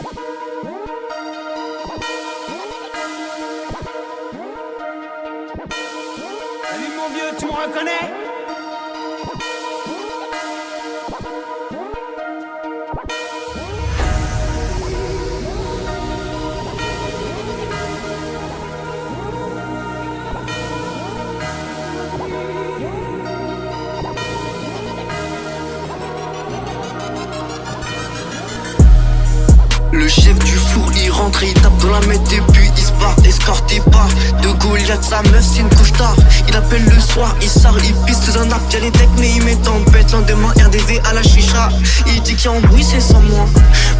Salut mon vieux, tu me reconnais? Le chef du four il rentre, il tape dans la mette et puis il se barre, escorté par de Goliath, sa meuf c'est une couche tard. Il appelle le soir, il sort, il pisse sous un arbre, y'a les techs mais il met en bête. Lendemain RDV à la chicha, il dit qu'il y a embrouille c'est sans moi.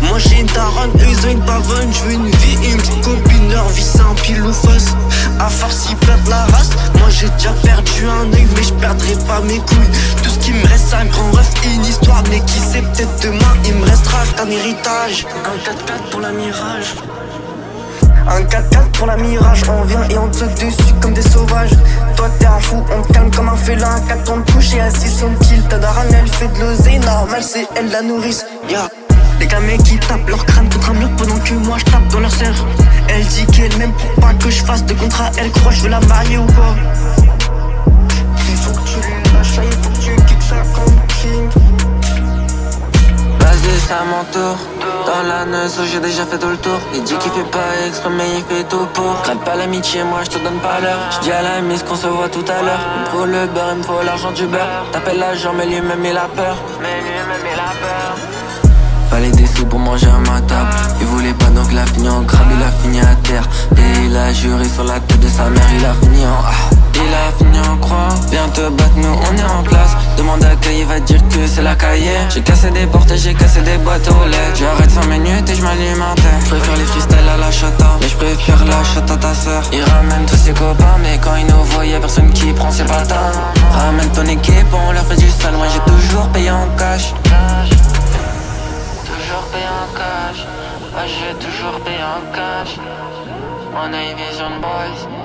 Moi j'ai une daronne, eux ils ont une bavonne. Je veux une vie et une petite copine, leur vie c'est un pile ou face. À force ils perdent la race, moi j'ai déjà perdu un œil mais je perdrai pas mes couilles. Tout ce qui me reste c'est un grand ref, une histoire, mais qui sait peut-être demain il me restera un héritage. Un 4x4 pour la Mirage. Un 4x4 pour la Mirage, on vient et on te saute dessus comme des sauvages. Toi t'es un fou, on te calme comme un félin. 4 on te couche et assis son kill. Ta daronne elle fait de l'oseille, normal c'est elle la nourrice. Yeah. Les gars mecs qui tapent leur crâne contre un mur pendant que moi je tape dans leur serre. Elle dit qu'elle m'aime pour pas que je fasse de contrat. Elle croit je veux la marier ou quoi. Il faut que tu lui lâches, il faut que tu kicks ça comme king. Vas-y c'est à mon tour. Dans la neuse j'ai déjà fait tout le tour. Il dit qu'il fait pas exprès mais il fait tout pour. Crête pas l'amitié, moi je te donne pas l'heure. J'dis à la mise qu'on se voit tout à l'heure. Il me faut le beurre, il me faut l'argent du beurre. T'appelles l'agent mais lui-même il a peur. Fallait des sous pour manger à ma table. Il voulait pas donc il a fini en crabe, il a fini à terre. Et il a juré sur la tête de sa mère, il a fini en il a fini en croix. Viens te battre, nous on est en place. Demande à Kay, il va dire que c'est la cahier. J'ai cassé des portes et j'ai cassé des boîtes aux lettres. J'arrête 5 minutes et je m'alimente. J'préfère les freestyles à la chata, mais j'préfère la chata à ta sœur. Il ramène tous ses copains, mais quand il nous voit y'a personne qui prend ses bâtards. Ramène ton équipe, on leur fait du sale. Moi j'ai toujours payé en cash. Toujours payé en cash. Ouais, j'ai toujours payé en cash. On a une vision de boys.